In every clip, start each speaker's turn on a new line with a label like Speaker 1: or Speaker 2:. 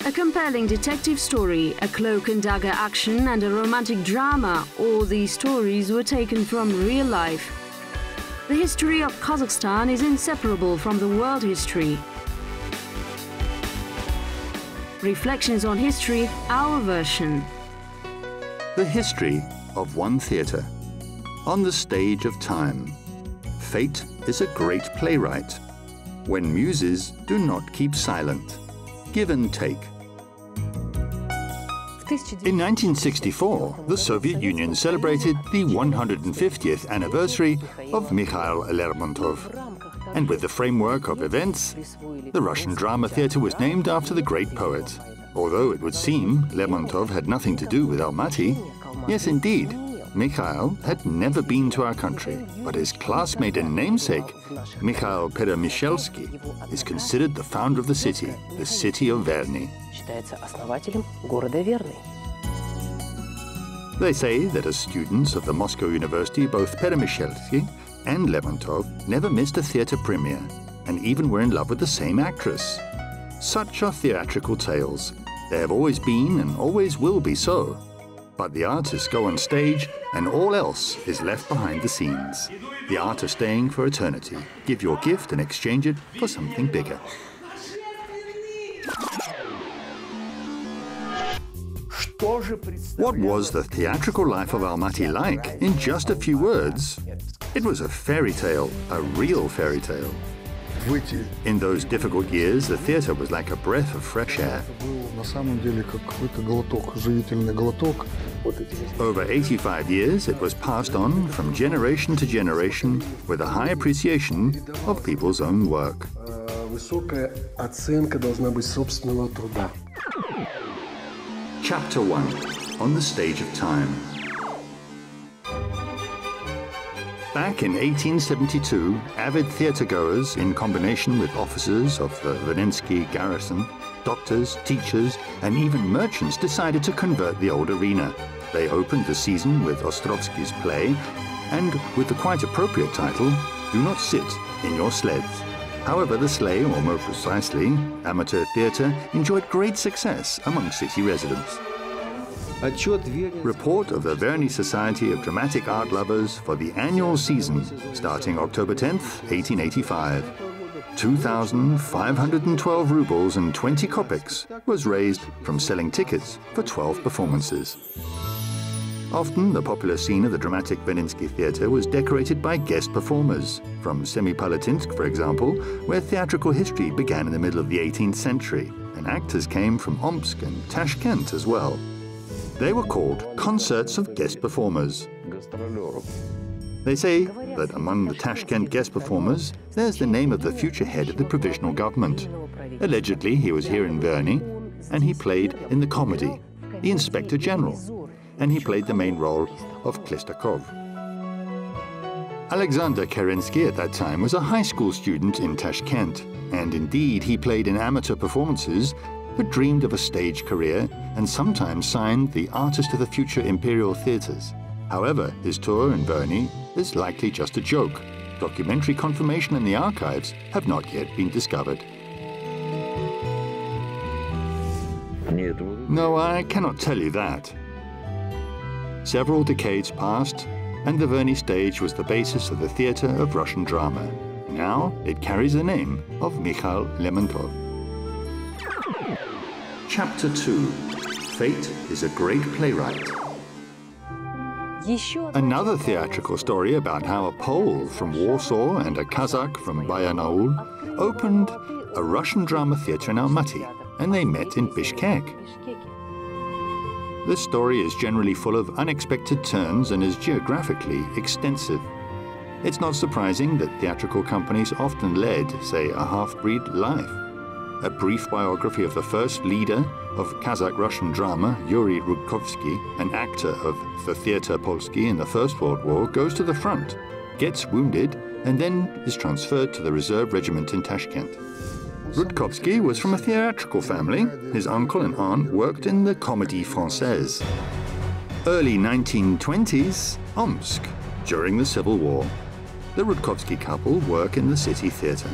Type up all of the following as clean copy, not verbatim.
Speaker 1: A compelling detective story, a cloak and dagger action, and a romantic drama, all these stories were taken from real life. The history of Kazakhstan is inseparable from the world history. Reflections on history, our version.
Speaker 2: The history of one theatre. On the stage of time. Fate is a great playwright. When muses do not keep silent. Give and take. In 1964, the Soviet Union celebrated the 150th anniversary of Mikhail Lermontov. And with the framework of events, the Russian drama theatre was named after the great poet. Although it would seem Lermontov had nothing to do with Almaty, yes indeed, Mikhail had never been to our country, but his classmate and namesake, Mikhail Peremyshelsky, is considered the founder of the city of Verny. They say that as students of the Moscow University, both Peremyshelsky and Lermontov never missed a theatre premiere, and even were in love with the same actress. Such are theatrical tales. They have always been and always will be so. But the artists go on stage, and all else is left behind the scenes. The art of staying for eternity. Give your gift and exchange it for something bigger. What was the theatrical life of Almaty like? In just a few words, it was a fairy tale, a real fairy tale. In those difficult years, the theatre was like a breath of fresh air. Over 85 years, it was passed on from generation to generation with a high appreciation of people's own work. Chapter 1. On the Stage of Time. Back in 1872, avid theatre-goers, in combination with officers of the Venensky garrison, doctors, teachers, and even merchants decided to convert the old arena. They opened the season with Ostrovsky's play, and with the quite appropriate title, Do Not Sit in Your Sleds. However, the sleigh, or more precisely, amateur theatre, enjoyed great success among city residents. Report of the Verny Society of Dramatic Art Lovers for the annual season, starting October 10th, 1885. 2,512 rubles and 20 kopecks was raised from selling tickets for 12 performances. Often, the popular scene of the dramatic Venensky theatre was decorated by guest performers, from Semipalatinsk, for example, where theatrical history began in the middle of the 18th century, and actors came from Omsk and Tashkent as well. They were called concerts of guest performers. They say that among the Tashkent guest performers, there's the name of the future head of the provisional government. Allegedly, he was here in Verny, and he played in the comedy, the Inspector General, and he played the main role of Klestakov. Alexander Kerensky at that time was a high school student in Tashkent, and indeed he played in amateur performances, but dreamed of a stage career and sometimes signed the Artist of the Future Imperial Theatres. However, his tour in Verny is likely just a joke. Documentary confirmation in the archives have not yet been discovered. No, I cannot tell you that. Several decades passed, and the Verny stage was the basis of the theatre of Russian drama. Now it carries the name of Mikhail Lermontov. Chapter 2. Fate is a great playwright. Another theatrical story about how a Pole from Warsaw and a Kazakh from Bayanaul opened a Russian drama theatre in Almaty, and they met in Bishkek. This story is generally full of unexpected turns and is geographically extensive. It's not surprising that theatrical companies often led, say, a half-breed life. A brief biography of the first leader of Kazakh-Russian drama, Yuri Rudkovsky, an actor of the Theatre Polski in the First World War, goes to the front, gets wounded, and then is transferred to the reserve regiment in Tashkent. Rudkovsky was from a theatrical family. His uncle and aunt worked in the Comédie Française. Early 1920s, Omsk, during the Civil War. The Rudkovsky couple work in the city theatre.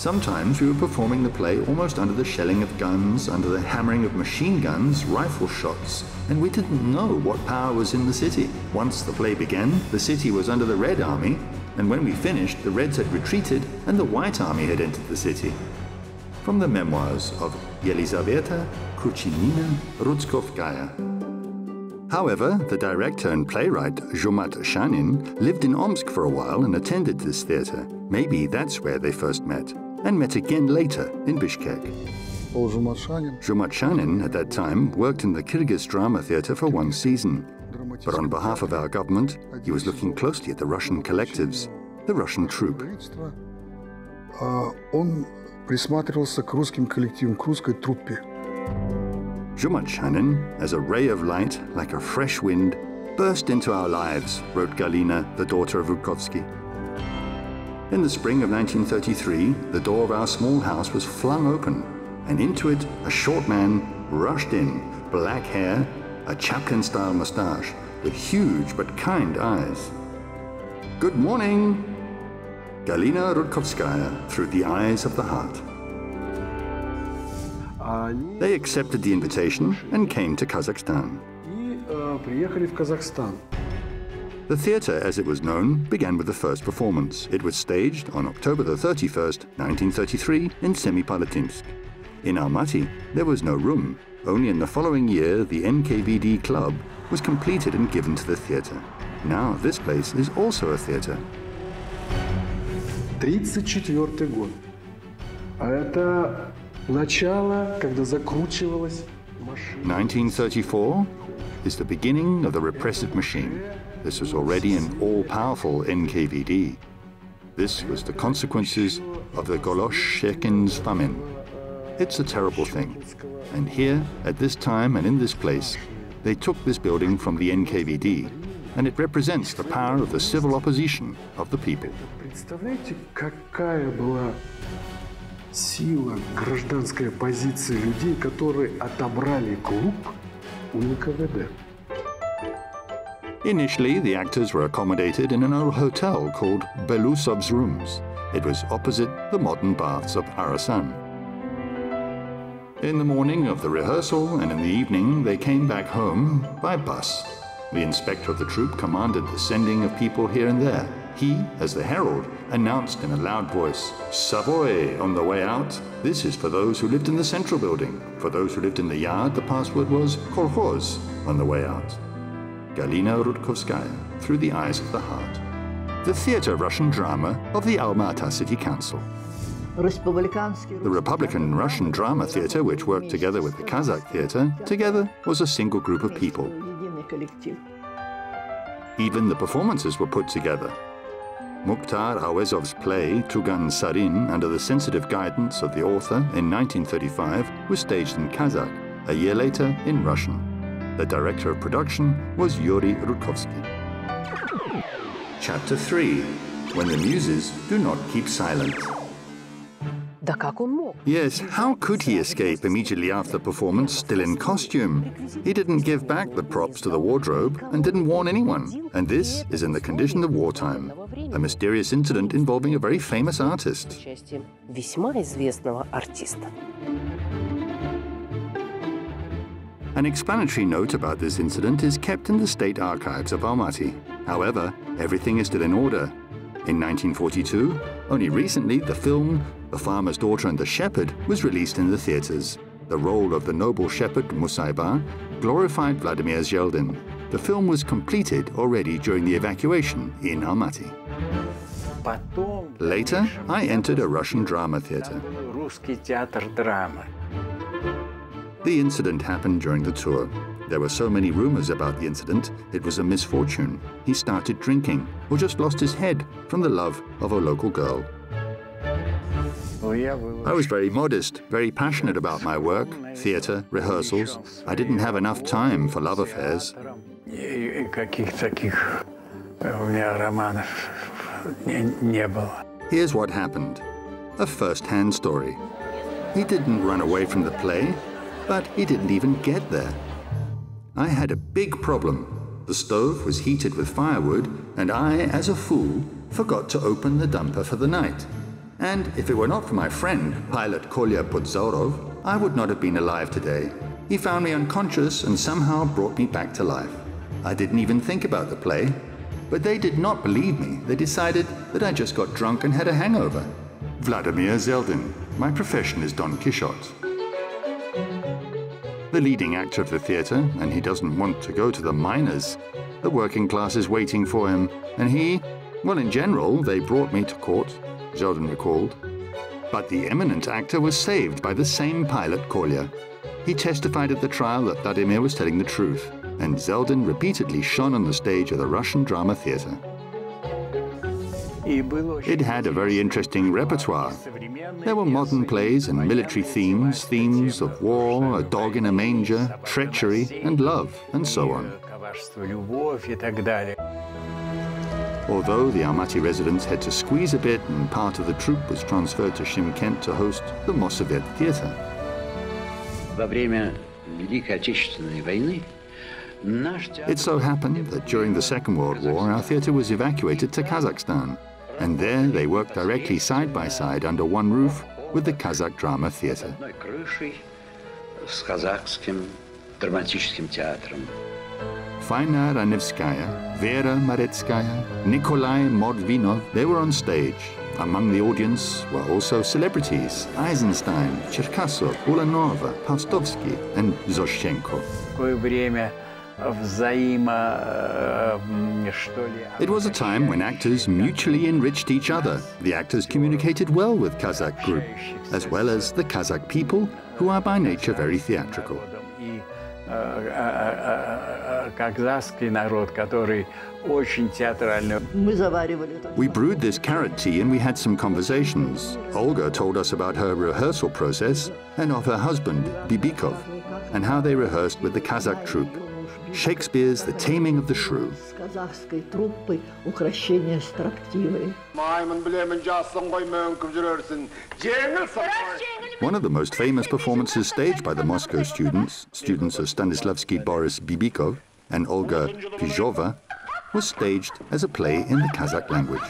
Speaker 2: Sometimes we were performing the play almost under the shelling of guns, under the hammering of machine guns, rifle shots, and we didn't know what power was in the city. Once the play began, the city was under the Red Army, and when we finished, the Reds had retreated and the White Army had entered the city. From the memoirs of Yelizaveta Kuchinina Rudzkovskaya. However, the director and playwright Zhumat Shanin lived in Omsk for a while and attended this theatre. Maybe that's where they first met, and met again later in Bishkek. Zhumat Shanin, at that time, worked in the Kyrgyz drama theatre for one season. But on behalf of our government, he was looking closely at the Russian collectives, the Russian troupe. Zhumat Shanin, as a ray of light, like a fresh wind, burst into our lives, wrote Galina, the daughter of Rudkovsky. In the spring of 1933, the door of our small house was flung open, and into it a short man rushed in, black hair, a Chaplin-style moustache, with huge but kind eyes. "Good morning!" Galina Rudkovskaya, through the eyes of the heart. They accepted the invitation and came to Kazakhstan. The theatre, as it was known, began with the first performance. It was staged on October the 31st, 1933, in Semipalatinsk. In Almaty, there was no room. Only in the following year, the NKVD club was completed and given to the theatre. Now this place is also a theatre.
Speaker 3: 1934 год. А это начало, когда закручивалась машина.
Speaker 2: 1934 is the beginning of the repressive machine. This was already an all-powerful NKVD. This was the consequences of the Golosh-Shekin's famine. It's a terrible thing. And here, at this time and in this place, they took this building from the NKVD, and it represents the power of the civil opposition of the people.
Speaker 3: Представляете, какая была сила гражданской оппозиции людей, которые отобрали клуб у НКВД?
Speaker 2: Initially, the actors were accommodated in an old hotel called Belousov's Rooms. It was opposite the modern baths of Arasan. In the morning of the rehearsal and in the evening, they came back home by bus. The inspector of the troupe commanded the sending of people here and there. He, as the herald, announced in a loud voice, "Savoy on the way out." This is for those who lived in the central building. For those who lived in the yard, the password was "Kolkhoz" on the way out. Galina Rudkovskaya, through the eyes of the heart. The theatre Russian drama of the Almaty City Council. The Republican Russian Drama Theatre, which worked together with the Kazakh Theatre, together was a single group of people. Even the performances were put together. Mukhtar Awezov's play, Tugan Sarin, under the sensitive guidance of the author in 1935, was staged in Kazakh, a year later in Russian. The director of production was Joly Rudkovsky. Chapter 3. When the Muses Do Not Keep Silent. Yes, how could he escape immediately after the performance still in costume? He didn't give back the props to the wardrobe and didn't warn anyone. And this is in the condition of wartime. A mysterious incident involving a very famous artist. An explanatory note about this incident is kept in the State Archives of Almaty. However, everything is still in order. In 1942, only recently, the film The Farmer's Daughter and the Shepherd was released in the theatres. The role of the noble shepherd Musaiba glorified Vladimir Zheldin. The film was completed already during the evacuation in Almaty. Later, I entered a Russian drama theatre. The incident happened during the tour. There were so many rumors about the incident, it was a misfortune. He started drinking, or just lost his head from the love of a local girl. I was very modest, very passionate about my work, theatre, rehearsals. I didn't have enough time for love affairs. Here's what happened. A first-hand story. He didn't run away from the play, but he didn't even get there. I had a big problem. The stove was heated with firewood, and I, as a fool, forgot to open the dumper for the night. And if it were not for my friend, pilot Kolya Podzorov, I would not have been alive today. He found me unconscious and somehow brought me back to life. I didn't even think about the play. But they did not believe me. They decided that I just got drunk and had a hangover. Vladimir Zeldin. My profession is Don Quixote. The leading actor of the theatre, and he doesn't want to go to the minors. The working class is waiting for him, and he, well, in general, they brought me to court, Zeldin recalled. But the eminent actor was saved by the same pilot, Kolya. He testified at the trial that Vladimir was telling the truth, and Zeldin repeatedly shone on the stage of the Russian Drama Theatre. It had a very interesting repertoire. There were modern plays and military themes, themes of war, a dog in a manger, treachery and love, and so on. Although the Almaty residents had to squeeze a bit and part of the troupe was transferred to Shymkent to host the Mossad Theatre. It so happened that during the Second World War, our theatre was evacuated to Kazakhstan, and there they worked directly side by side under one roof with the Kazakh Drama Theatre. Faina Ranevskaya, Vera Maretskaya, Nikolai Modvinov, they were on stage. Among the audience were also celebrities: Eisenstein, Cherkasov, Ulanova, Paustovsky, and Zoshchenko. It was a time when actors mutually enriched each other. The actors communicated well with Kazakh group, as well as the Kazakh people, who are by nature very theatrical. We brewed this carrot tea and we had some conversations. Olga told us about her rehearsal process and of her husband, Bibikov, and how they rehearsed with the Kazakh troupe. Shakespeare's The Taming of the Shrew. One of the most famous performances staged by the Moscow students of Stanislavsky Boris Bibikov and Olga Pizhova, was staged as a play in the Kazakh language.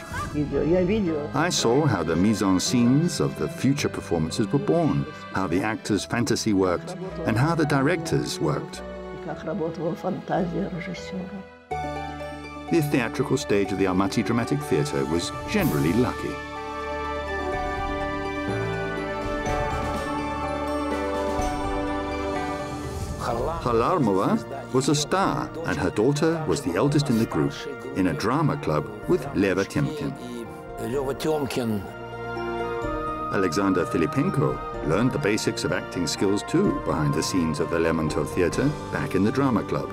Speaker 2: I saw how the mise-en-scenes of the future performances were born, how the actors' fantasy worked, and how the directors worked. The theatrical stage of the Almaty Dramatic Theatre was generally lucky. Khalarmova was a star, and her daughter was the eldest in the group, in a drama club with Leva Temkin. Alexander Filipenko learned the basics of acting skills too behind the scenes of the Lermontov Theatre back in the drama club.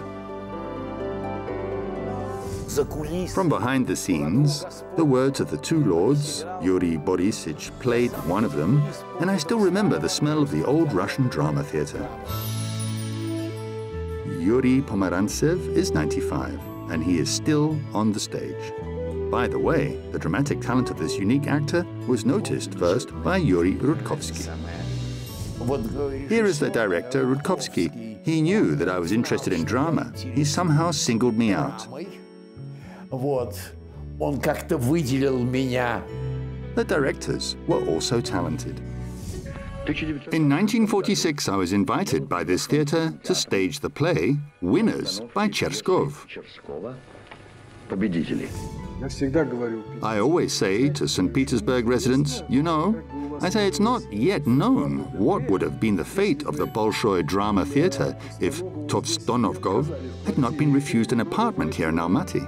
Speaker 2: From behind the scenes, the words of the two lords, Yuri Borisich played one of them, and I still remember the smell of the old Russian drama theatre. Yuri Pomerantsev is 95, and he is still on the stage. By the way, the dramatic talent of this unique actor was noticed first by Yuri Rudkovsky. Here is the director, Rudkovsky. He knew that I was interested in drama. He somehow singled me out. The directors were also talented. In 1946, I was invited by this theatre to stage the play Winners by Cherskov. I always say to St. Petersburg residents, you know, I say it's not yet known what would have been the fate of the Bolshoi Drama Theatre if Tovstonovkov had not been refused an apartment here in Almaty.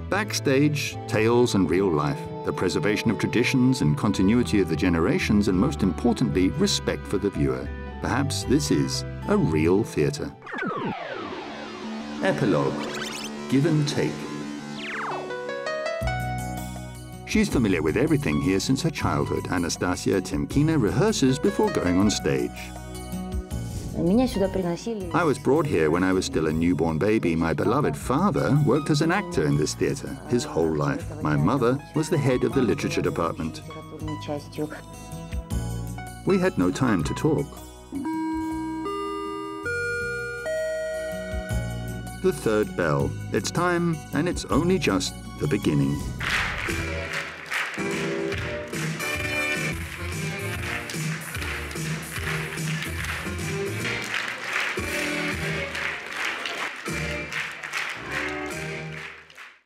Speaker 2: Backstage, tales and real life, the preservation of traditions and continuity of the generations, and most importantly, respect for the viewer. Perhaps this is a real theatre. Epilogue. Give and take. She's familiar with everything here since her childhood. Anastasia Temkina rehearses before going on stage. I was brought here when I was still a newborn baby. My beloved father worked as an actor in this theatre his whole life. My mother was the head of the literature department. We had no time to talk. The third bell. It's time, and it's only just the beginning.